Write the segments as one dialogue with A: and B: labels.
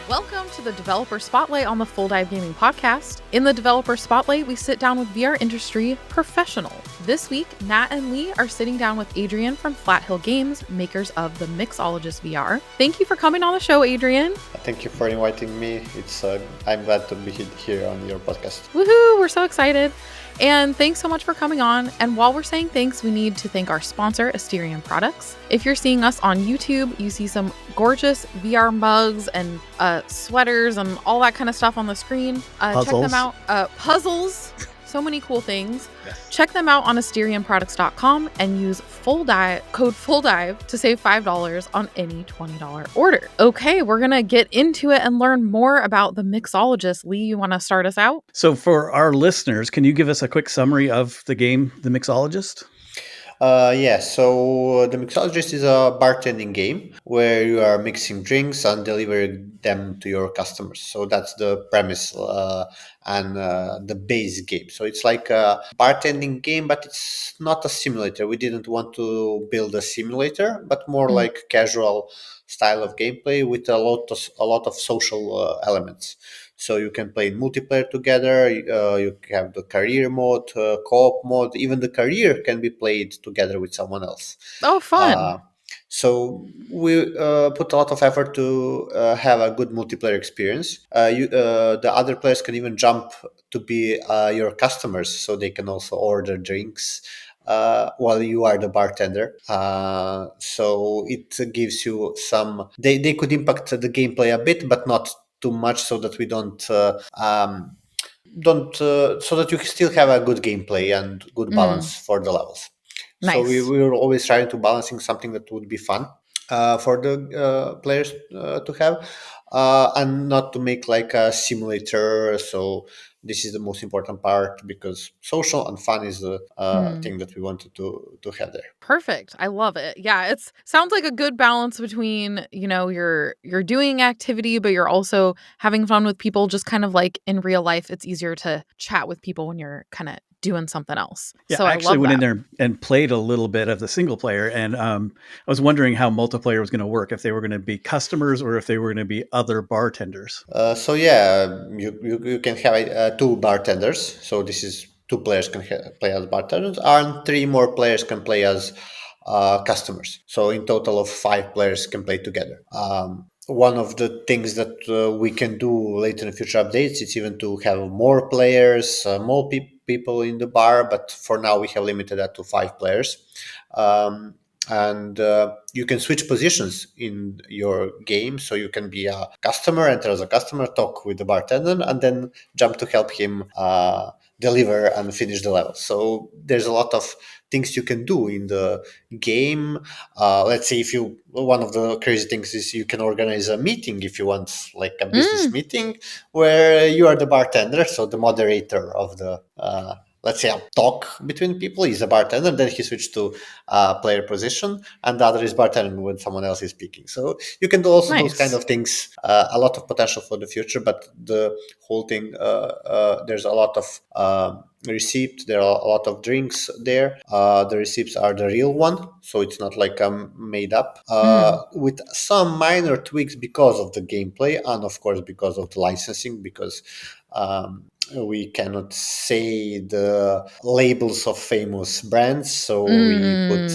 A: Welcome to the Developer Spotlight on the Full Dive Gaming Podcast. In the Developer Spotlight, we sit down with VR industry professional. This week, Nat and Lee are sitting down with Adrian from Flat Hill Games, makers of the Mixologist VR. Thank you for coming on the show, Adrian.
B: Thank you for inviting me. I'm glad to be here on your podcast.
A: Woohoo! We're so excited. And thanks so much for coming on. And while we're saying thanks, we need to thank our sponsor, Asterion Products. If you're seeing us on YouTube, you see some gorgeous VR mugs and sweaters and all that kind of stuff on the screen. Check them out. Puzzles. So many cool things. Yes. Check them out on AsterionProducts.com and use code FULLDIVE to save $5 on any $20 order. Okay, we're going to get into it and learn more about the Mixologist. Lee, you want to start us out?
C: So for our listeners, can you give us a quick summary of the game, The Mixologist?
B: So the Mixologist is a bartending game where you are mixing drinks and delivering them to your customers. So that's the premise and the base game. So it's like a bartending game, but it's not a simulator. We didn't want to build a simulator, but more like casual style of gameplay with a lot of social elements. So you can play in multiplayer together. You have the career mode, co-op mode. Even the career can be played together with someone else.
A: Oh, fun!
B: So we put a lot of effort to have a good multiplayer experience. The other players can even jump to be your customers, so they can also order drinks while you are the bartender. So it gives you some. They could impact the gameplay a bit, but not too much, so that we don't so that you still have a good gameplay and good balance for the levels.
A: Nice.
B: So we were always trying to balancing something that would be fun for the players to have, and not to make like a simulator. So this is the most important part, because social and fun is the thing that we wanted to have there.
A: Perfect. I love it. Yeah, it sounds like a good balance between, you're doing activity, but you're also having fun with people. Just kind of like in real life, it's easier to chat with people when you're kind of doing something else.
C: Yeah,
A: so
C: I actually went in there and played a little bit of the single player, and I was wondering how multiplayer was going to work, if they were going to be customers or if they were going to be other bartenders.
B: You can have two bartenders. So this is two players can play as bartenders, and three more players can play as customers. So in total of 5 players can play together. One of the things that we can do later in future updates is even to have more players, more people in the bar. But for now, we have limited that to 5 players. And you can switch positions in your game. So you can be a customer, enter as a customer, talk with the bartender, and then jump to help him deliver and finish the level. So there's a lot of things you can do in the game. Let's say one of the crazy things is you can organize a meeting if you want, like a business meeting, where you are the bartender, so the moderator of the let's say a talk between people is a bartender. Then he switched to player position, and the other is bartending when someone else is speaking. So you can do also those kind of things. A lot of potential for the future, but the whole thing, there's a lot of receipt. There are a lot of drinks there. The receipts are the real one, so it's not like made up, with some minor tweaks because of the gameplay, and of course because of the licensing, because we cannot say the labels of famous brands, so we put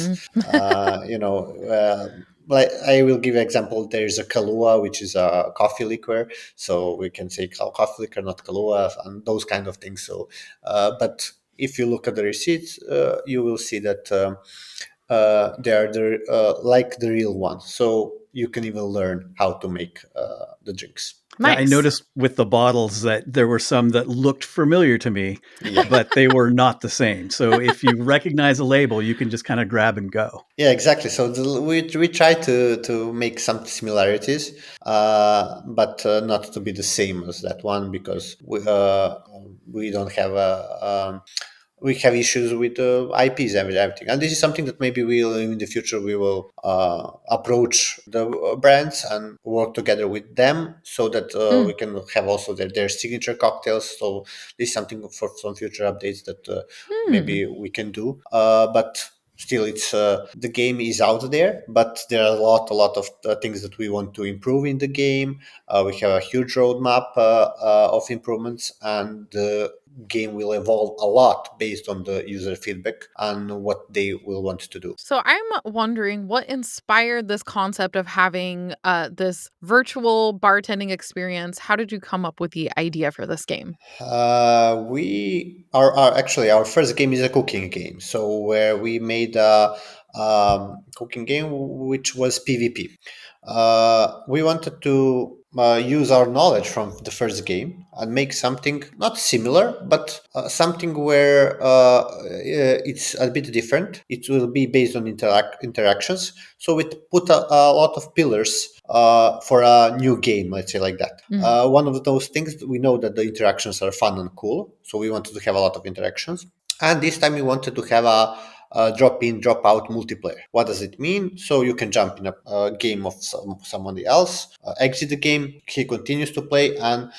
B: like I will give an example. There is a Kahlua, which is a coffee liquor, so we can say coffee liquor, not Kahlua, and those kind of things. So but if you look at the receipts, you will see that they are like the real one, so you can even learn how to make the drinks.
A: Nice.
C: Yeah, I noticed with the bottles that there were some that looked familiar to me, but they were not the same. So if you recognize a label, you can just kind of grab and go.
B: Yeah, exactly. So we try to make some similarities, but not to be the same as that one, because we don't have we have issues with IPs and everything. And this is something that maybe in the future we will approach the brands and work together with them, so that we can have also their signature cocktails. So this is something for some future updates that maybe we can do. But still it's the game is out there, but there are a lot of things that we want to improve in the game. We have a huge roadmap of improvements, and the game will evolve a lot based on the user feedback and what they will want to do.
A: So I'm wondering what inspired this concept of having this virtual bartending experience. How did you come up with the idea for this game?
B: We are actually our first game is a cooking game. So where we made a cooking game which was PvP. We wanted to use our knowledge from the first game and make something not similar, but something where it's a bit different. It will be based on interactions. So we put a lot of pillars for a new game, let's say like that.
A: Mm.
B: One of those things, we know that the interactions are fun and cool, so we wanted to have a lot of interactions. And this time we wanted to have a drop in, drop out multiplayer. What does it mean? So you can jump in a game of somebody else, exit the game, he continues to play, and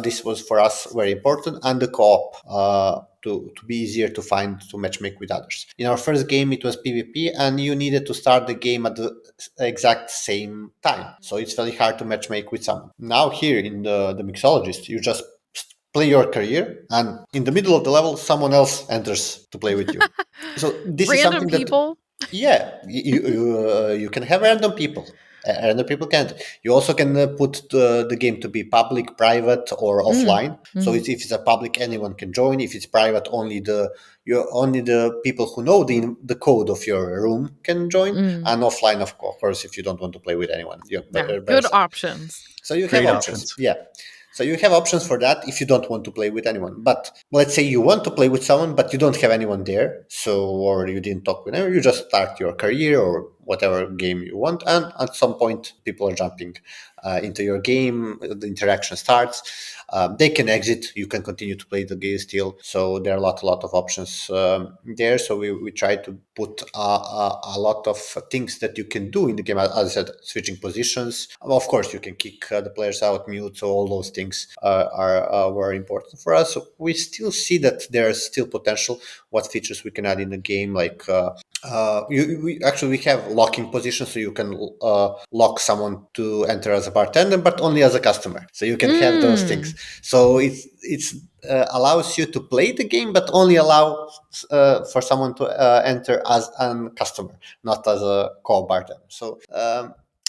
B: this was for us very important, and the co-op to be easier to find, to matchmake with others. In our first game, it was PvP, and you needed to start the game at the exact same time. So it's very hard to matchmake with someone. Now here in the Mixologist, you just play your career, and in the middle of the level, someone else enters to play with you. So this is
A: Random
B: something that,
A: people?
B: yeah, you can have random people. Random people can't. You also can put the game to be public, private, or
A: Mm.
B: offline. So
A: Mm.
B: if it's a public, anyone can join. If it's private, only the people who know the code of your room can join.
A: Mm.
B: And offline, of course, if you don't want to play with anyone, you're
A: Yeah,
B: better
A: good
B: safe.
A: options.
B: So you have
C: Great
B: options.
C: options.
B: Yeah. So you have options for that if you don't want to play with anyone. But let's say you want to play with someone, but you don't have anyone there. So, or you didn't talk with anyone, you just start your career or whatever game you want. And at some point, people are jumping into your game. The interaction starts. They can exit. You can continue to play the game still. So there are a lot of options there. So we try to put a lot of things that you can do in the game. As I said, switching positions. Of course, you can kick the players out, mute. So all those things are very important for us. So we still see that there's still potential. What features we can add in the game, like we have locking positions, so you can lock someone to enter as a bartender, but only as a customer. So you can have those things. So it's allows you to play the game, but only allow for someone to enter as a customer, not as a co-bartender. So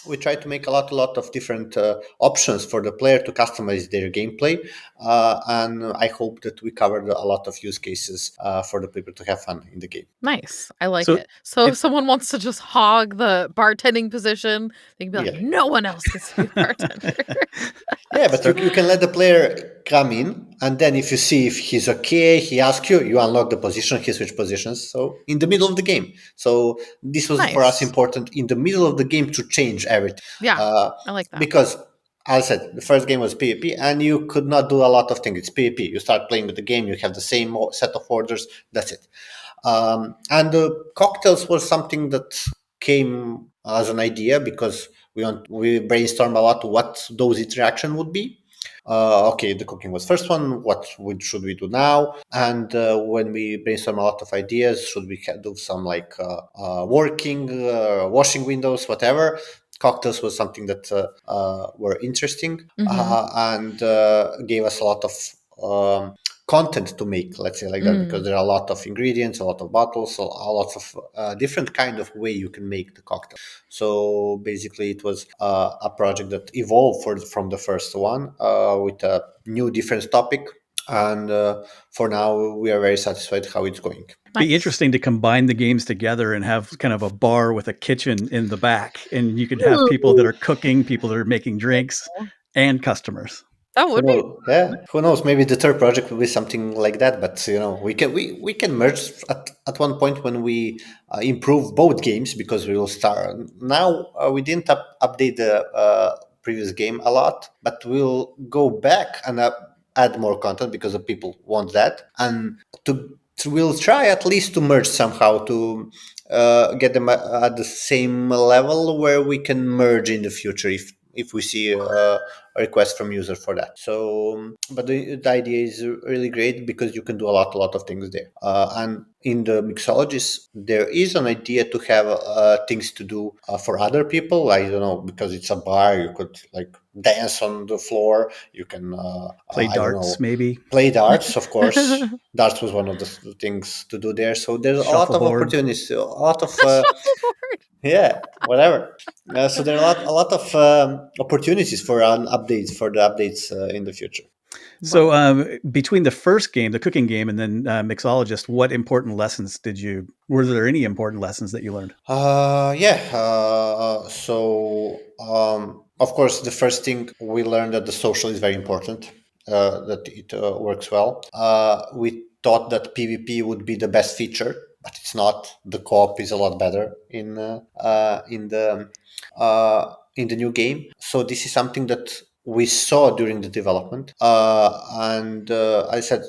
B: we try to make a lot of different options for the player to customize their gameplay, and I hope that we covered a lot of use cases for the people to have fun in the game.
A: Nice. I like
C: So
A: it. So if
C: if
A: someone wants to just hog the bartending position, they can be like,
B: Yeah.
A: no one else gets to be the bartender.
B: Yeah, but
C: so
B: you can let the player come in, and then if you see if he's okay, he asks you, you unlock the position, he switch positions. So in the middle of the game. So this was for us
A: Nice.
B: important in the middle of the game to change everything.
A: Yeah,
B: Uh,
A: I like that.
B: because as I said, the first game was PvP, and you could not do a lot of things. It's PvP. You start playing with the game, you have the same set of orders. That's it. And the cocktails was something that came as an idea because we brainstormed a lot what those interaction would be. Okay, the cooking was first one. Should we do now? And when we brainstorm a lot of ideas, should we do some like working, washing windows, whatever? Cocktails was something that were interesting
A: Mm-hmm.
B: and gave us a lot of content to make, let's say like that, because
A: Mm.
B: there are a lot of ingredients, a lot of bottles, so a lot of different kind of way you can make the cocktail. So basically it was a project that evolved from the first one with a new different topic, and for now we are very satisfied how it's going.
C: be
A: Nice.
C: interesting to combine the games together and have kind of a bar with a kitchen in the back, and you could have people that
A: Ooh,
C: are cooking, people that are making drinks, and customers.
A: that
B: Who
A: would be
B: knows? Yeah, who knows? Maybe the third project will be something like that. But we can merge at one point when we improve both games, because we will start now. We didn't update the previous game a lot, but we'll go back and add more content because the people want that, and we'll try at least to merge somehow to get them at the same level where we can merge in the future if if we see a request from user for that. So, but the idea is really great because you can do a lot of things there. And in the Mixologist, there is an idea to have things to do for other people. I don't know, because it's a bar, you could like dance on the floor. You can,
C: Play
B: I don't
C: darts,
B: know,
C: maybe.
B: play darts, of course. Darts was one of the things to do there. So there's a lot of
C: Shuffleboard.
B: opportunities, a lot of
A: Shuffleboard.
B: yeah, whatever. So there are a lot of opportunities for updates for the updates in the future.
C: So
A: Love
C: between the first game, the cooking game, and then Mixologist, what important lessons were there any important lessons that you learned?
B: Yeah. Of course, the first thing we learned that the social is very important. That it works well. We thought that PvP would be the best feature, but it's not. The co-op is a lot better in the new game. So this is something that we saw during the development, and I said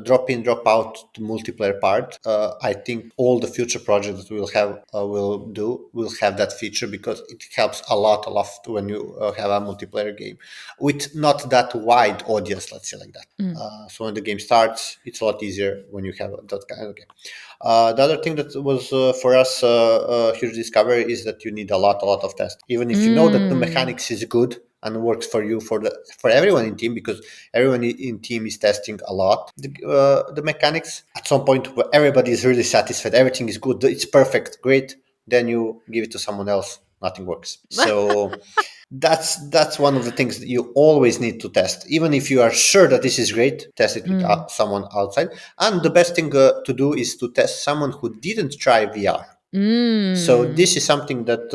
B: drop in, drop out the multiplayer part. I think all the future projects that we'll have will have that feature because it helps a lot when you have a multiplayer game with not that wide audience. Let's say like that.
A: Mm.
B: So when the game starts, it's a lot easier when you have that kind of game. The other thing that was for us a huge discovery is that you need a lot of tests. Even if you know that the
A: Mm.
B: mechanics is good and works for you for everyone in team, because everyone in team is testing a lot the mechanics. At some point, where everybody is really satisfied, everything is good, it's perfect, great. Then you give it to someone else, nothing works. So that's one of the things that you always need to test. Even if you are sure that this is great, test it with
A: Mm.
B: someone outside. And the best thing to do is to test someone who didn't try VR. So
A: Mm.
B: this is something that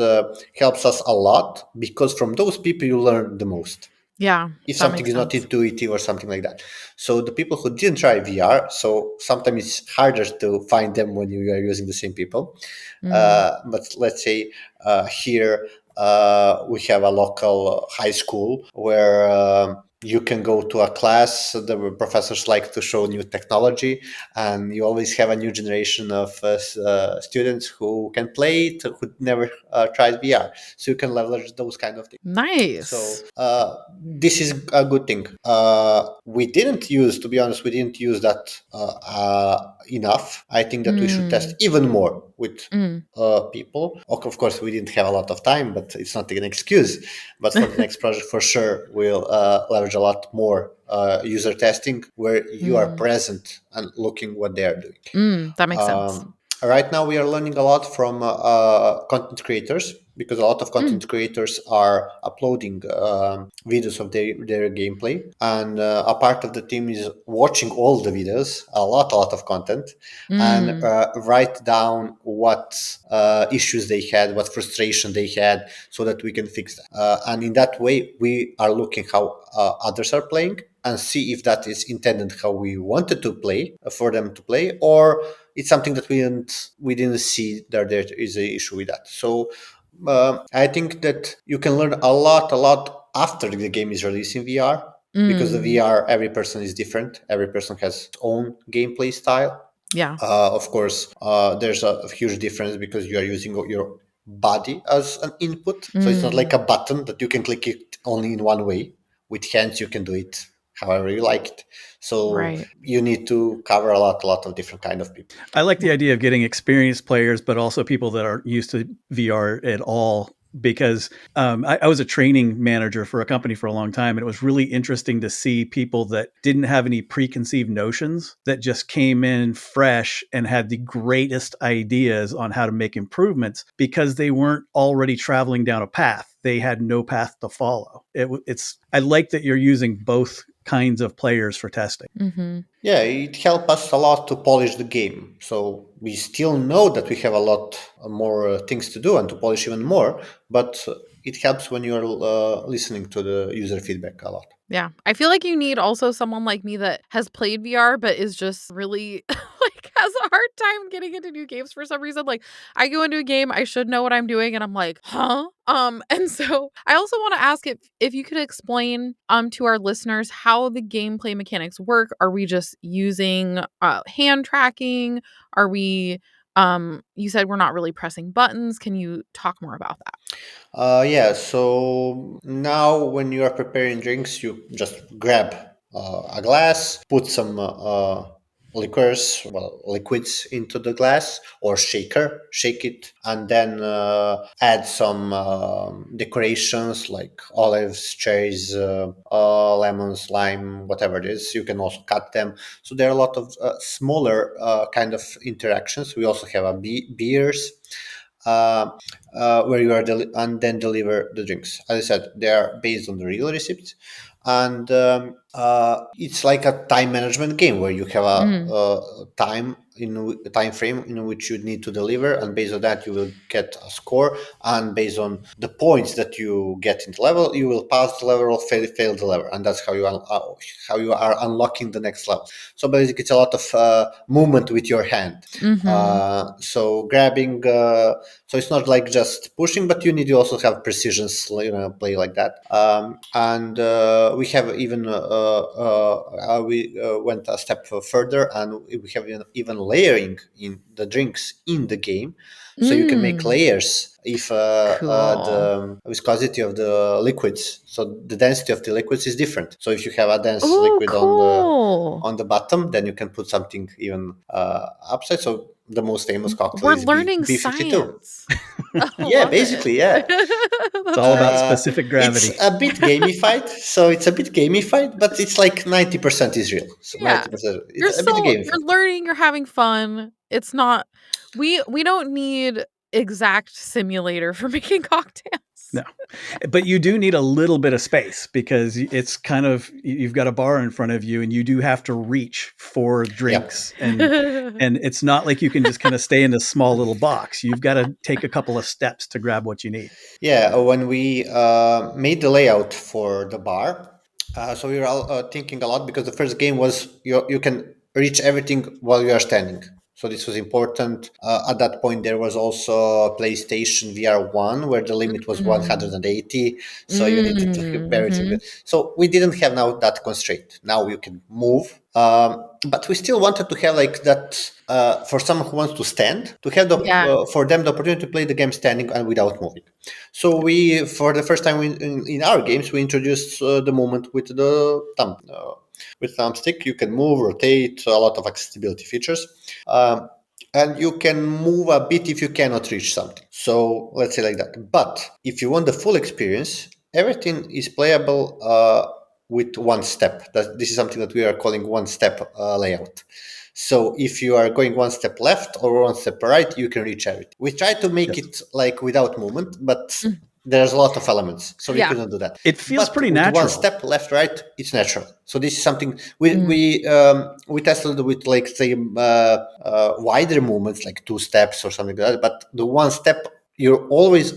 B: helps us a lot, because from those people you learn the most
A: Yeah,
B: if
A: that
B: something
A: makes
B: is not
A: sense.
B: intuitive or something like that. So the people who didn't try VR, so sometimes it's harder to find them when you are using the same people.
A: Mm.
B: But let's say here we have a local high school where you can go to a class. The professors like to show new technology, and you always have a new generation of students who can play it, who never tried VR. So you can leverage those kind of things. So
A: Nice.
B: this is a good thing. We didn't use, to be honest, we didn't use that enough. I think that we should test
A: Mm.
B: even more with
A: Mm.
B: people. Of course, we didn't have a lot of time, but it's not an excuse. But for the next project, for sure, we'll leverage a lot more user testing where you are
A: Mm.
B: present and looking what they are doing.
A: That makes sense.
B: Right now, we are learning a lot from content creators, because a lot of
A: Mm.
B: content creators are uploading videos of their gameplay, and a part of the team is watching all the videos, a lot of content, and
A: Mm.
B: write down what issues they had, what frustration they had, so that we can fix that. And in that way, we are looking how others are playing and see if that is intended how we wanted to play for them to play, or it's something that we didn't see that there is an issue with that. So I think that you can learn a lot after the game is released in VR, because the
A: Mm.
B: VR, every person is different. Every person has its own gameplay style.
A: Yeah.
B: Of course, there's a huge difference because you are using your body as an input. So it's not like
A: Mm.
B: a button that you can click it only in one way. With hands, you can do it however you like it. So
A: Right.
B: you need to cover a lot of different kind of people.
C: I like the idea of getting experienced players, but also people that aren't used to VR at all. Because I was a training manager for a company for a long time, and it was really interesting to see people that didn't have any preconceived notions, that just came in fresh and had the greatest ideas on how to make improvements because they weren't already traveling down a path. They had no path to follow. I like that you're using both kinds of players for testing.
A: Mm-hmm.
B: Yeah, it helped us a lot to polish the game. So we still know that we have a lot more things to do and to polish even more, but it helps when you're listening to the user feedback a lot.
A: Yeah. I feel like you need also someone like me that has played VR but is just really like has a hard time getting into new games for some reason. Like I go into a game, I should know what I'm doing and I'm like, "Huh?" And so I also want to ask if you could explain to our listeners how the gameplay mechanics work. Are we just using hand tracking? Are we You said we're not really pressing buttons. Can you talk more about that?
B: Yeah, so now when you are preparing drinks, you just grab a glass, put some liquids into the glass or shaker, shake it, and then add some decorations like olives, cherries, lemons, lime, whatever it is. You can also cut them. So there are a lot of smaller kind of interactions. We also have beers. Uh, where you are and then deliver the drinks. As I said, they are based on the real receipts, and it's like a time management game where you have
A: Mm.
B: a time frame in which you need to deliver, and based on that you will get a score, and based on the points that you get in the level, you will pass the level or fail the level, and that's how you are unlocking the next level. So basically, it's a lot of movement with your hand.
A: Mm-hmm.
B: So grabbing. So it's not like just pushing, but you need to also have precision, play like that. And we have even we went a step further, and we have even layering in the drinks in the game. So you can make
A: Mm.
B: layers if
A: Cool.
B: the viscosity of the liquids, so the density of the liquids is different. So if you have a dense
A: Oh,
B: liquid
A: cool.
B: on the bottom, then you can put something even upside. So the most famous cocktail
A: We're
B: is
A: learning
B: B52.
A: science. I
B: Yeah,
A: love it.
B: basically, yeah.
C: It's
A: That's
C: all about
A: great.
C: specific
B: It's
C: gravity.
B: a bit gamified, so it's a bit gamified, but it's like 90% is real. So
A: Yeah.
B: 90%, it's
A: You're
B: a bit
A: still
B: gamified.
A: you're learning, you're having fun. It's not we don't need exact simulator for making cocktails.
C: No, but you do need a little bit of space because it's kind of you've got a bar in front of you and you do have to reach for
B: Yeah.
C: drinks and it's not like you can just kind of stay in this small little box. You've got to take a couple of steps to grab what you need.
B: Yeah, when we made the layout for the bar, so we were all, thinking a lot because the first game was you can reach everything while you are standing. So this was important. At that point, there was also PlayStation VR 1 where the limit was
A: Mm.
B: 180. So you needed to have everything.
A: Mhm.
B: So we didn't have now that constraint. Now you can move. But we still wanted to have like that for someone who wants to stand, to have
A: Yeah.
B: for them the opportunity to play the game standing and without moving. So we, for the first time in our games, we introduced the movement with the thumb. With thumbstick, you can move, rotate, a lot of accessibility features, and you can move a bit if you cannot reach something. So let's say like that. But if you want the full experience, everything is playable with one step. This is something that we are calling one step layout. So if you are going one step left or one step right, you can reach everything. We try to make
C: Yes.
B: it like without movement, but
A: Mm.
B: there's a lot of elements, so we
A: Yeah.
B: couldn't do that.
C: It feels
B: But
C: pretty
B: with one
C: natural.
B: step left, right, it's natural. So this is something
A: Mm.
B: we tested with like say wider movements, like two steps or something like that. But the one step, you're always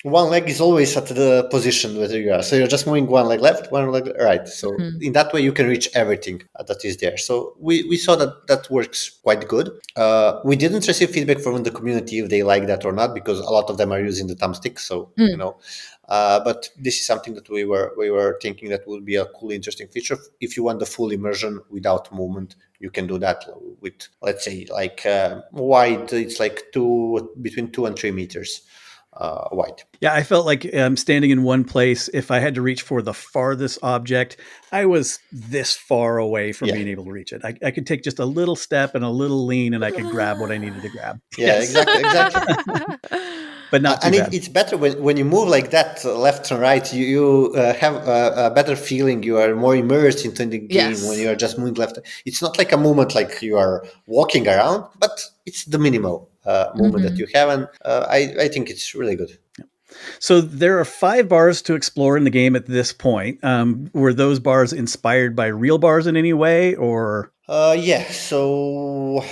B: one leg is always at the position where you are. So you're just moving one leg left, one leg right. So
A: Mm.
B: in that way, you can reach everything that is there. So we saw that that works quite good. We didn't receive feedback from the community if they like that or not, because a lot of them are using the thumbstick. So
A: Mm.
B: but this is something that we were thinking that would be a cool, interesting feature. If you want the full immersion without movement, you can do that with, let's say, like wide. It's like between 2 and 3 meters wide.
C: Yeah, I felt like standing in one place, if I had to reach for the farthest object, I was this far away from
B: Yeah,
C: being able to reach it. I could take just a little step and a little lean and I could grab what I needed to grab.
B: yeah,
C: Yes,
B: exactly.
C: but not too
B: And
C: bad.
B: it's better when you move like that, left and right. You have a better feeling. You are more immersed into the game when you
A: Yes.
B: are just moving left. It's not like a movement like you are walking around, but it's the minimal movement that
A: Mhm.
B: you have, and I think it's really good.
C: So there are 5 bars to explore in the game at this point. Were those bars inspired by real bars in any way, or
B: Yeah, so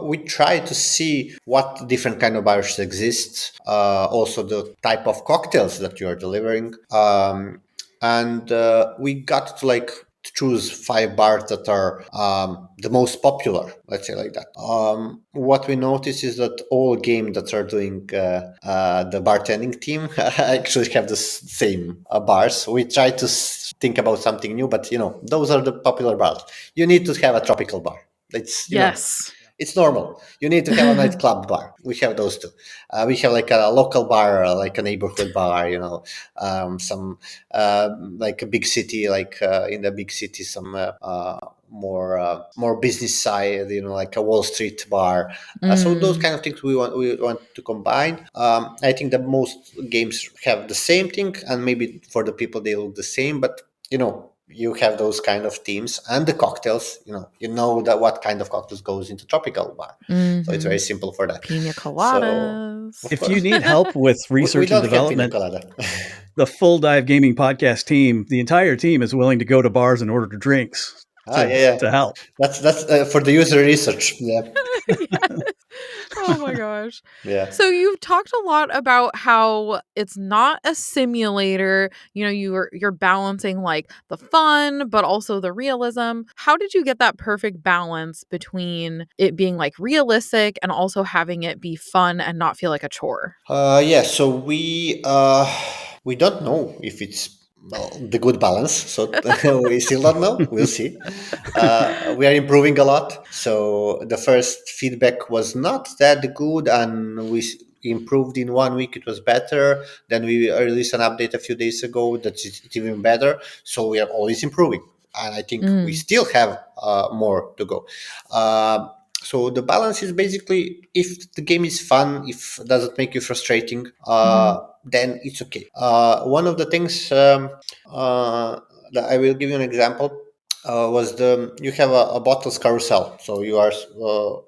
B: we tried to see what different kind of bars exist. Also, the type of cocktails that you are delivering, and we got to like choose 5 bars that are the most popular. Let's say like that. What we notice is that all games that are doing the bartending team actually have the same bars. We try to think about something new, but those are the popular bars. You need to have a tropical bar. It's
A: Yes.
B: it's normal. You need to have a nightclub bar. We have those two. We have like a local bar, like a neighborhood bar. Some like a big city, like in the big city, some more business side. Like a Wall Street bar. So those kind of things we want to combine. I think that most games have the same thing, and maybe for the people they look the same, but you have those kind of themes and the cocktails. That what kind of cocktails goes into tropical bar. So it's very simple for that.
A: Pina
B: So
A: coladas.
B: of
C: If
B: course,
C: you need help with
B: we
C: research and
B: don't have pina
C: development,
B: colada.
C: the Full Dive Gaming Podcast team, the entire team is willing to go to bars and order drinks
B: Yeah.
C: to help.
B: That's for the user research. Yeah.
A: Yes. Oh my gosh.
B: Yeah.
A: So you've talked a lot about how it's not a simulator. You're balancing like the fun, but also the realism. How did you get that perfect balance between it being like realistic and also having it be fun and not feel like a chore?
B: Yeah. So we don't know if it's the good balance. So we still don't know. We'll see. We are improving a lot. So the first feedback was not that good, and improved in 1 week. It was better. Then we released an update a few days ago it's even better. So we are always improving, and I think we still have more to go. So the balance is basically, if the game is fun, if it doesn't make you frustrating, then it's okay. One of the things that I will give you an example was you have a bottles carousel. So you are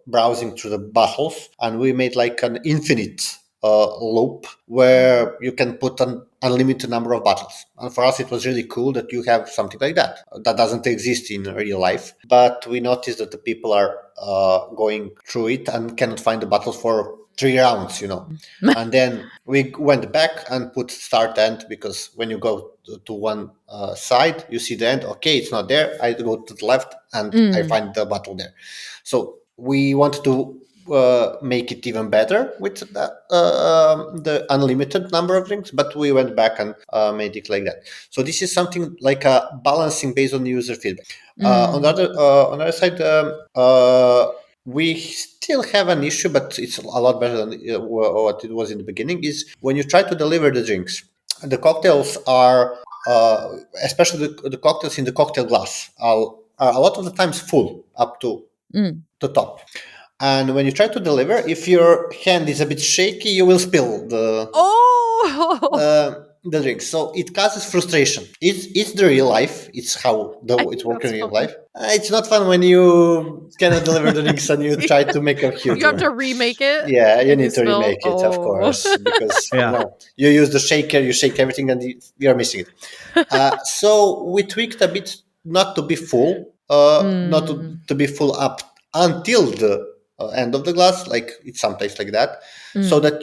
B: browsing through the bottles, and we made like an infinite loop where you can put an unlimited number of bottles. And for us, it was really cool that you have something like that. That doesn't exist in real life. But we noticed that the people are going through it and cannot find the bottles for 3 rounds. And then we went back and put start end, because when you go to one side, you see the end. Okay, it's not there. I go to the left and I find the bottle there. So we wanted to make it even better with the unlimited number of drinks, but we went back and made it like that. So this is something like a balancing based on user feedback. On the other side, we still have an issue, but it's a lot better than what it was in the beginning. Is when you try to deliver the drinks, the cocktails are, especially the cocktails in the cocktail glass, are a lot of the times full up to the top. And when you try to deliver, if your hand is a bit shaky, you will spill the drink. So it causes frustration. It's the real life. It's how it's working in real life. It's not fun when you cannot deliver the drinks and you try to make a huge
A: You have
B: one.
A: to remake it.
B: Yeah, you
A: if
B: need to
A: spill.
B: remake it, of course, because
C: Yeah.
B: you use the shaker, you shake everything, and you're missing it. So we tweaked a bit, not to be full, not to be full up until the end of the glass, like it's sometimes like that, so that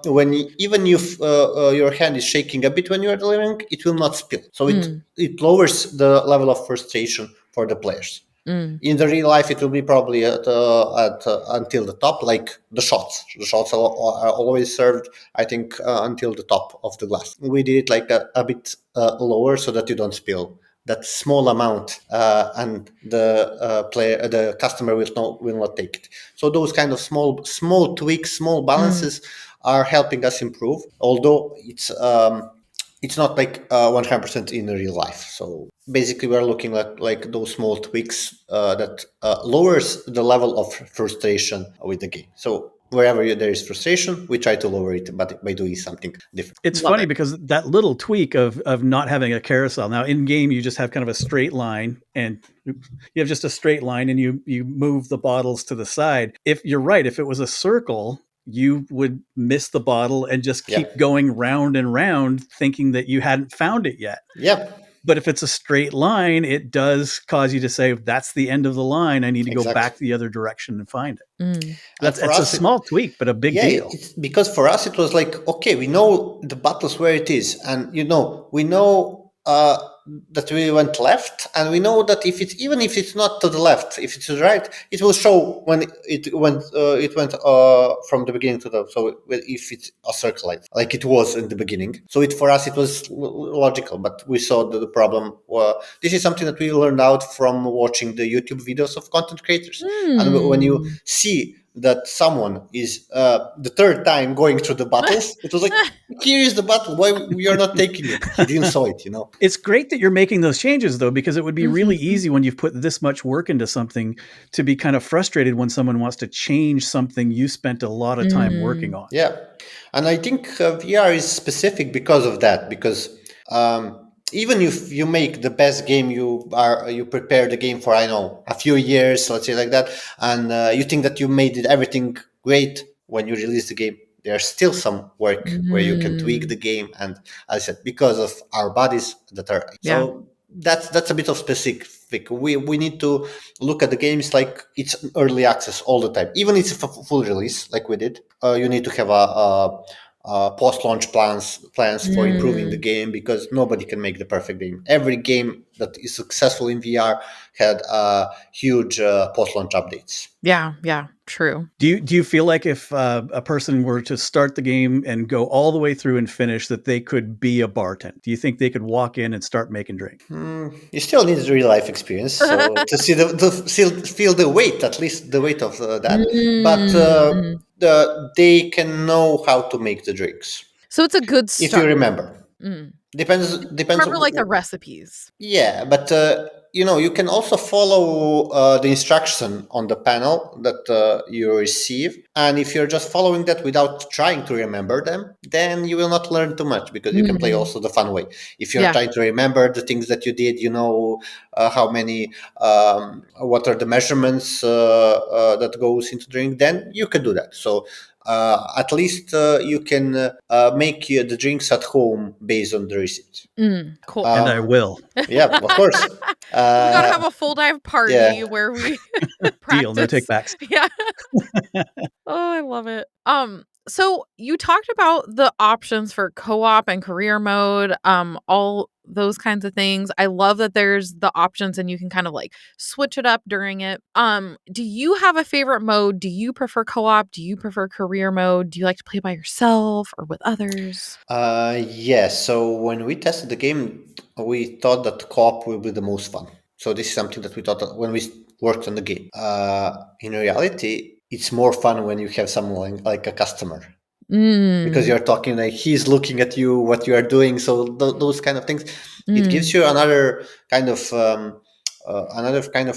B: when even if your hand is shaking a bit when you are delivering, it will not spill. So it lowers the level of frustration for the players. In the real life, it will be probably at until the top, like the shots. The shots are always served, I think, until the top of the glass. We did it like a bit lower so that you don't spill that small amount, and the customer will not take it. So those kind of small tweaks, small balances are helping us improve. Although it's not like 100% in real life. So basically, we're looking at like those small tweaks that lowers the level of frustration with the game. So wherever there is frustration, we try to lower it, but by doing something different.
C: It's
A: Love
C: funny
A: it.
C: because that little tweak of not having a carousel. Now in game you just have kind of a straight line, and you have just a straight line, and you move the bottles to the side. If you're right, if it was a circle, you would miss the bottle and just keep going round and round, thinking that you hadn't found it yet.
B: Yeah.
C: But if it's a straight line, it does cause you to say, that's the end of the line. I need to go back the other direction and find it. That's a small tweak, but a big deal.
B: It's because for us, it was like, okay, we know the bottles where it is. And, we know that we went left, and we know that even if it's not to the left, if it's to the right, it will show when it went from the beginning to the, so if it's a circle like it was in the beginning. So for us it was logical, but we saw the problem. This is something that we learned out from watching the YouTube videos of content creators, and when you see that someone is the third time going through the battles, it was like, here is the battle. Why we are not taking it? He didn't saw it,
C: It's great that you're making those changes, though, because it would be really easy when you've put this much work into something to be kind of frustrated when someone wants to change something you spent a lot of time working on.
B: Yeah, and I think VR is specific because of that. Because even if you make the best game, you prepare the game for, I know, a few years, let's say like that, and you think that you made everything great when you release the game. There's still some work where you can tweak the game, and as I said, because of our bodies that are so. That's a bit of specific. We need to look at the games like it's early access all the time, even if it's a full release like we did. You need to have a post-launch plans for improving the game, because nobody can make the perfect game. Every game that is successful in VR had huge post-launch updates.
A: Yeah, true.
C: Do you feel like if a person were to start the game and go all the way through and finish, that they could be a bartender? Do you think they could walk in and start making drink?
B: You still need the real life experience, so to see feel the weight, at least the weight of that. But they can know how to make the drinks.
A: So it's a good start.
B: If you remember. Depends.
A: Remember, like, the recipes.
B: Yeah, but you can also follow the instruction on the panel that you receive, and if you're just following that without trying to remember them, then you will not learn too much, because you can play also the fun way. If you're trying to remember the things that you did, how many, what are the measurements that goes into drink, then you can do that. So at least you can make the drinks at home based on the receipt.
A: Cool.
C: And I will.
B: Yeah, of course.
A: We gotta have a full dive party where we practice.
C: Deal, no take backs.
A: Yeah. Oh, I love it. So you talked about the options for co-op and career mode, all those kinds of things. I love that there's the options and you can kind of like switch it up during it. Do you have a favorite mode? Do you prefer co-op? Do you prefer career mode? Do you like to play by yourself or with others?
B: Yes. So when we tested the game, we thought that co-op will be the most fun. So this is something that we thought that when we worked on the game. In reality, it's more fun when you have someone like a customer, because you're talking, like he's looking at you, what you are doing. So those kind of things, it gives you another kind of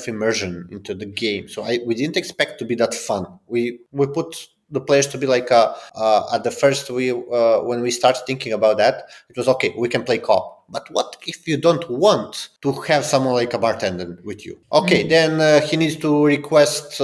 B: immersion into the game. So we didn't expect to be that fun. We put the players to be like at the first, when we started thinking about that, it was okay, we can play co-op. But what if you don't want to have someone like a bartender with you? Okay, then he needs to request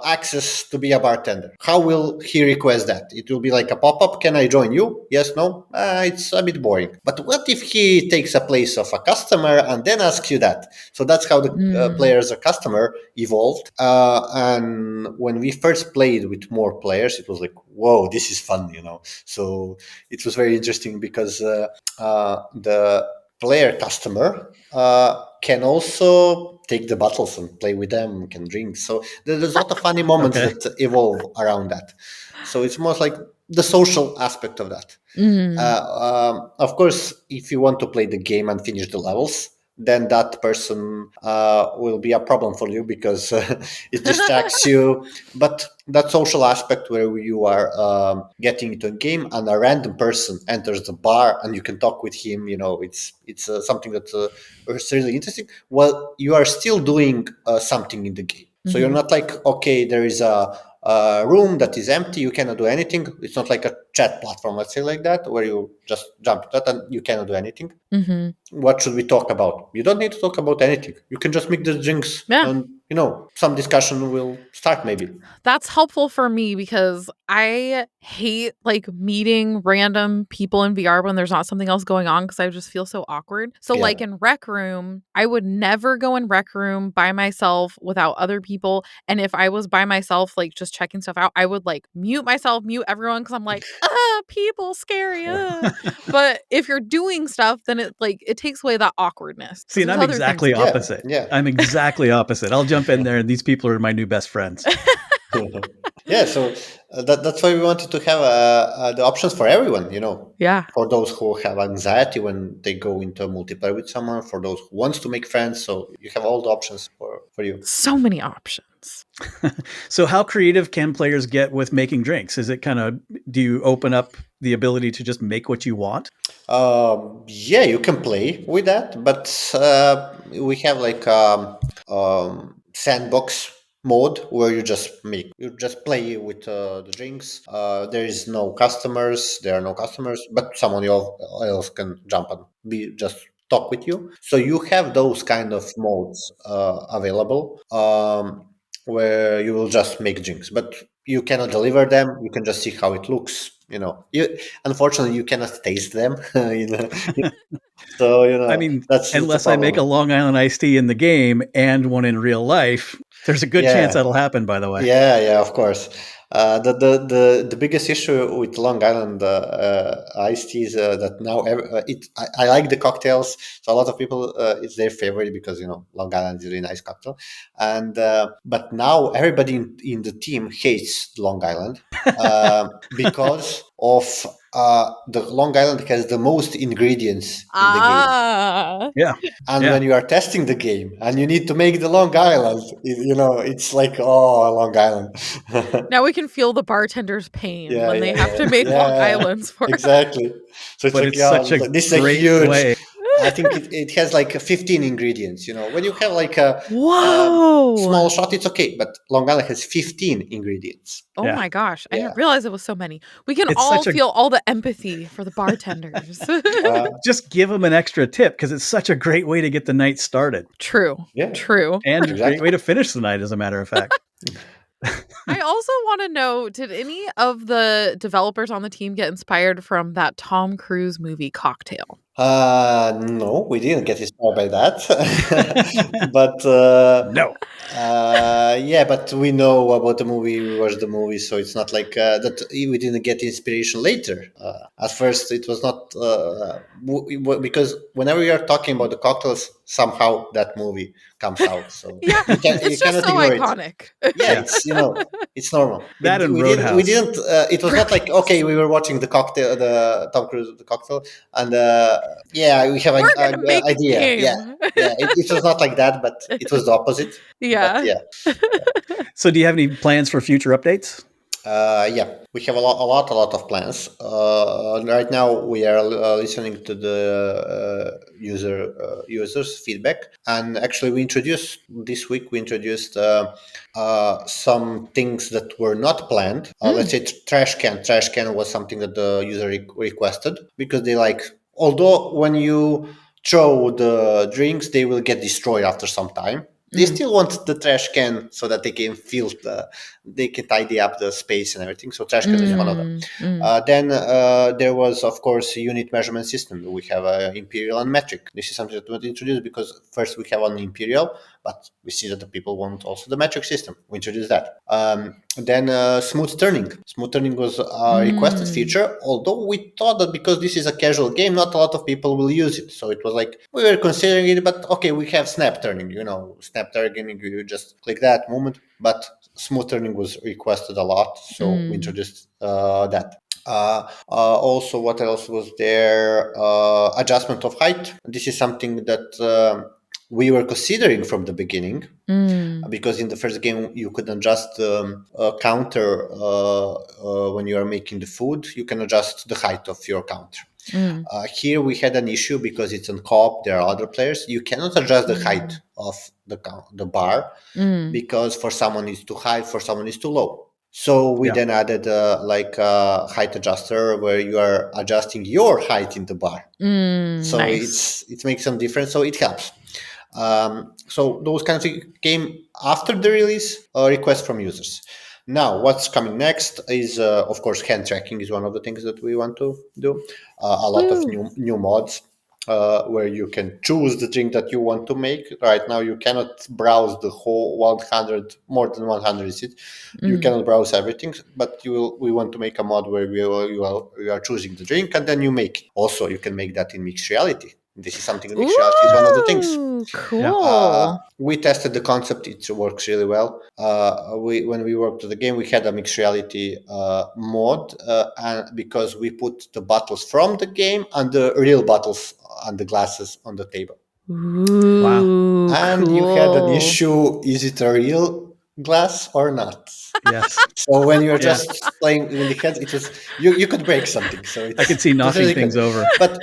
B: access to be a bartender. How will he request that? It will be like a pop-up. Can I join you? Yes, no? It's a bit boring. But what if he takes a place of a customer and then asks you that? So that's how the player as a customer evolved. And when we first played with more players, it was like, whoa, this is fun, So it was very interesting, because the player customer can also take the bottles and play with them, can drink. So there's a lot of funny moments that evolve around that. So it's more like the social aspect of that. Of course, if you want to play the game and finish the levels, then that person will be a problem for you, because it distracts you. But that social aspect where you are getting into a game and a random person enters the bar and you can talk with him, it's something that is really interesting. Well, you are still doing something in the game. So you're not like, okay, there is a room that is empty, you cannot do anything. It's not like a chat platform, let's say like that, where you just jump to that and you cannot do anything. What should we talk about? You don't need to talk about anything. You can just make the drinks, and some discussion will start maybe.
A: That's helpful for me, because I hate like meeting random people in VR when there's not something else going on, because I just feel so awkward. So like in Rec Room, I would never go in Rec Room by myself without other people. And if I was by myself, like just checking stuff out, I would like mute myself, mute everyone, because I'm like, people scary. But if you're doing stuff, then it takes away that awkwardness.
C: See, and
A: There's
C: I'm
A: other things
C: exactly
A: to do.
C: opposite.
B: Yeah.
C: I'm exactly opposite. I'll jump in there, and these people are my new best friends.
B: Yeah, so that's why we wanted to have the options for everyone,
A: Yeah.
B: for those who have anxiety when they go into a multiplayer with someone, for those who wants to make friends. So you have all the options for you.
A: So many options.
C: So how creative can players get with making drinks? Is it kind of, do you open up the ability to just make what you want?
B: Yeah, you can play with that, but we have like sandbox mode where you just play with the drinks. There is no customers, there are no customers, but someone else can jump and be just talk with you. So you have those kind of modes available. Where you will just make drinks, but you cannot deliver them. You can just see how it looks. Unfortunately, you cannot taste them. So
C: I mean,
B: that's a
C: unless I make a
B: problem.
C: Long Island iced tea in the game and one in real life, there's a good chance
B: Yeah,
C: that'll happen, by the way.
B: yeah, of course. The biggest issue with Long Island iced tea is that now I like the cocktails. So a lot of people it's their favorite because Long Island is a really nice cocktail, and but now everybody in the team hates Long Island because of the Long Island has the most ingredients in the game.
A: Ah.
C: Yeah.
B: And
C: Yeah.
B: when you are testing the game and you need to make the Long Island, it's like, oh, Long Island.
A: Now we can feel the bartender's pain
B: Yeah,
A: when they
B: yeah,
A: have
B: yeah,
A: to make Long
B: yeah,
A: Islands for us.
B: exactly. So it's
C: But
B: like,
C: it's
B: yeah,
C: such a
B: this is a
C: great
B: huge.
C: way.
B: I think it has like 15 ingredients. When you have like a
A: Whoa.
B: small shot, it's okay, but Long Island has 15 ingredients.
A: Oh
C: Yeah.
A: my gosh. I
B: Yeah.
A: didn't realize it was so many. We can
C: It's
A: all
C: such a,
A: feel all the empathy for the bartenders.
C: just give them an extra tip because it's such a great way to get the night started
A: True.
B: Yeah.
A: True.
C: and a great
B: Exactly.
C: way to finish the night, as a matter of fact.
A: I also want to know, did any of the developers on the team get inspired from that Tom Cruise movie Cocktail?
B: No, we didn't get inspired by that, but
C: No.
B: yeah, but we know about the movie. We watched the movie, so it's not like that. We didn't get inspiration later. At first, it was not because whenever we are talking about the cocktails, somehow that movie comes out. So
A: Yeah,
B: you
A: it's just
B: cannot
A: so
B: ignore it.
A: iconic.
B: Yeah,
C: Yeah.
B: it's normal.
C: That and
B: We
C: Roadhouse.
B: didn't. It was not like okay, we were watching the cocktail, the Tom Cruise the cocktail, and yeah, we have
A: We're
B: an
A: gonna make a
B: idea. Yeah,
A: game.
B: yeah. It was not like that, but it was the opposite. But
A: Yeah.
B: yeah,
C: So, do you have any plans for future updates?
B: yeah, we have a lot of plans. Right now, we are listening to the users' feedback, and actually, we introduced this week. We introduced some things that were not planned. Let's say trash can. Trash can was something that the user requested because they like. Although when you throw the drinks, they will get destroyed after some time. They still want the trash can so that they can tidy up the space and everything. So trash can is one of them. Then there was, of course, a unit measurement system. We have imperial and metric. This is something that was introduced because first we have an imperial, but we see that the people want also the metric system. We introduced that. Then smooth turning. Smooth turning was a requested feature, although we thought that because this is a casual game, not a lot of people will use it. So it was like, we were considering it, but okay, we have snap turning, snap turning, you just click that moment, but smooth turning was requested a lot. So we introduced that. Also, what else was there? Adjustment of height. This is something that we were considering from the beginning because in the first game you could adjust counter when you are making the food. You can adjust the height of your counter. Here we had an issue because it's on co-op. There are other players. You cannot adjust the height of the bar because for someone it's too high, for someone it's too low. So we
C: Yeah.
B: then added like a height adjuster where you are adjusting your height in the bar. So
A: Nice.
B: it makes some difference. So it helps. So those kinds of things came after the release, requests from users. Now, what's coming next is, of course, hand tracking is one of the things that we want to do. A lot of
A: Woo.
B: new mods. where you can choose the drink that you want to make. Right now, you cannot browse the whole 100, more than 100 is it? You cannot browse everything, but we want to make a mod where you are choosing the drink and then you make it. Also, you can make that in mixed reality. This is something. Mixed reality is one of the things.
A: Ooh,
C: Yeah.
A: cool.
B: We tested the concept; it works really well. When we worked with the game, we had a mixed reality mode, and because we put the bottles from the game and the real bottles and the glasses on the table.
C: Wow.
A: Ooh,
B: And you had an
A: cool.
B: issue: is it a real glass or not?
C: Yes.
B: So when you're
C: Yeah.
B: just playing in the head, it was you could break something. So
C: I could see
B: it was
C: knocking
B: really good.
C: things over.
B: But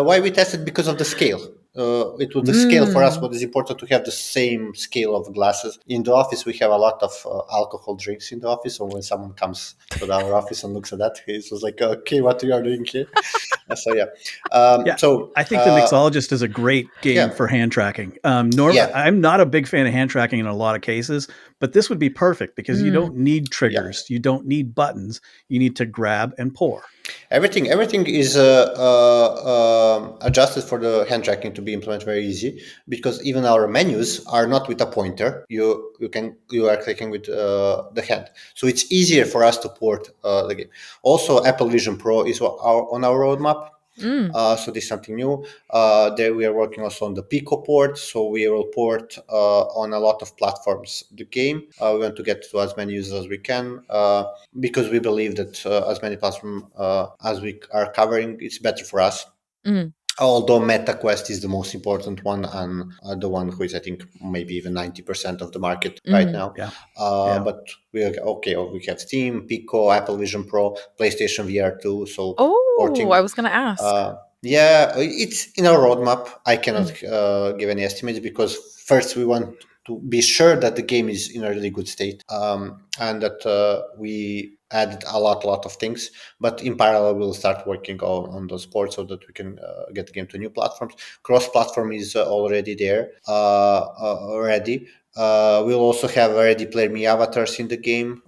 B: why we tested? Because of the scale. It was the scale for us.
A: Mm.
B: What is important to have the same scale of glasses. In the office, we have a lot of alcohol drinks in the office. So when someone comes to our office and looks at that, he was like, "Okay, what you are doing here?" So yeah.
C: Yeah.
B: So
C: I think the Mixologist is a great game
B: yeah,
C: for hand tracking.
B: yeah,
C: I'm not a big fan of hand tracking in a lot of cases, but this would be perfect because you
A: Mm.
C: don't need
B: yeah.
C: triggers, you don't need buttons. You need to grab and pour.
B: Everything is adjusted for the hand tracking to be implemented very easy, because even our menus are not with a pointer. You are clicking with the hand, so it's easier for us to port the game. Also, Apple Vision Pro is on our roadmap.
A: Mm.
B: So this is something new. There we are working also on the Pico port, so we will port on a lot of platforms the game. We want to get to as many users as we can, because we believe that as many platforms as we are covering, it's better for us.
A: Mm.
B: Although MetaQuest is the most important one, and the one who is, I think, maybe even 90% of the market right
A: Mm.
B: now.
C: Yeah. Yeah.
B: But we have Steam, Pico, Apple Vision Pro, PlayStation VR 2, so
A: Oh, I
B: porting.
A: was going to ask.
B: Yeah, it's in our roadmap. I cannot
A: Mm.
B: give any estimates, because first we want to be sure that the game is in a really good state, and that we added a lot of things. But in parallel, we'll start working on those ports so that we can get the game to new platforms. Cross-platform is already there, already. We'll also have Ready Player Me avatars in the game,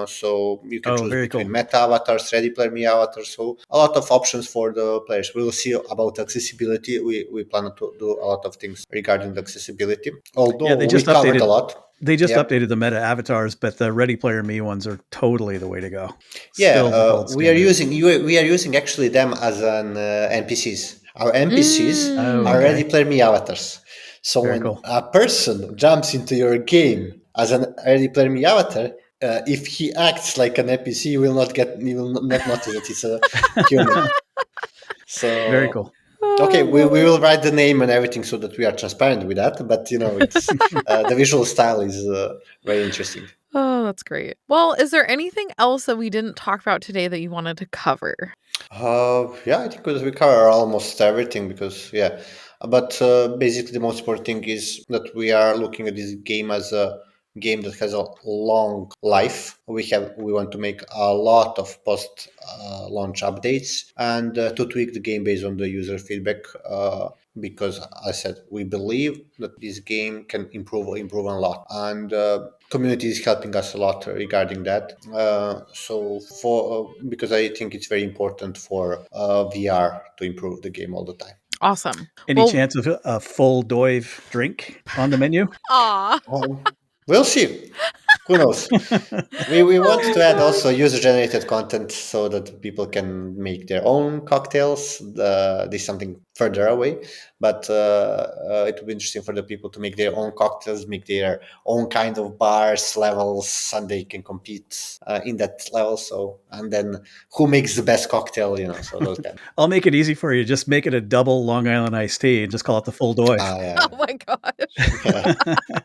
B: so you can
C: Oh,
B: choose
C: very
B: between
C: cool.
B: meta avatars, Ready Player Me avatars. So a lot of options for the players. We will see about accessibility. We plan to do a lot of things regarding the accessibility.
C: Yeah,
B: Although we covered a lot.
C: they just
B: Yeah,
C: updated the meta avatars, but the Ready Player Me ones are totally the way to go.
B: yeah.
C: Still the gold standard.
B: We are using actually them as an NPCs. Our NPCs
C: Oh,
B: are
A: Mm.
B: Ready
C: okay.
B: Player Me avatars. So
C: Very
B: when
C: cool.
B: a person jumps into your game as an Ready Player Me avatar, if he acts like an NPC, you will not notice that it's a human.
C: Very
B: So
C: cool.
B: okay,
A: Oh,
B: we
A: love it.
B: will write the name and everything so that we are transparent with that. But it's the visual style is very interesting.
A: Oh, that's great. Well, is there anything else that we didn't talk about today that you wanted to cover?
B: Yeah, I think we cover almost everything, because yeah, but basically the most important thing is that we are looking at this game as a game that has a long life. We want to make a lot of post launch updates, and to tweak the game based on the user feedback. Because I said we believe that this game can improve a lot, and community is helping us a lot regarding that. So for because I think it's very important for VR to improve the game all the time.
A: Awesome.
C: Any
A: Well,
C: chance of a full Doive drink on the menu?
A: aw.
B: We'll see. Who knows? We want
A: Oh
B: to add
A: my
B: also user generated content so that people can make their own cocktails. This is something further away, but it would be interesting for the people to make their own cocktails, make their own kind of bars levels, and they can compete in that level. So, and then who makes the best cocktail? So those kind.
C: I'll make it easy for you. Just make it a double Long Island iced tea and just call it the full Doive.
B: Yeah.
A: Oh my gosh.
B: Yeah.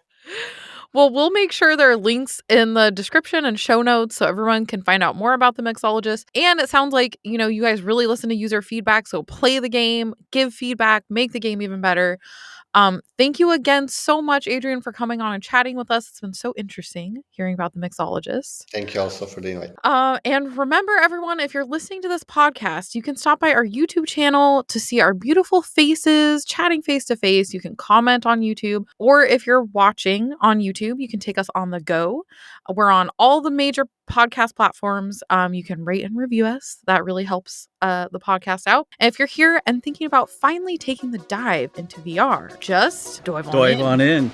A: Well, we'll make sure there are links in the description and show notes so everyone can find out more about the mixologist. And it sounds like, you guys really listen to user feedback. So play the game, give feedback, make the game even better. Thank you again so much, Adrian, for coming on and chatting with us. It's been so interesting hearing about the Mixologist.
B: Thank you also for the invite.
A: And remember, everyone, if you're listening to this podcast, you can stop by our YouTube channel to see our beautiful faces, chatting face to face. You can comment on YouTube, or if you're watching on YouTube, you can take us on the go. We're on all the major podcast platforms. You can rate and review us. That really helps the podcast out. And if you're here and thinking about finally taking the dive into VR, just dive on in.
C: On in.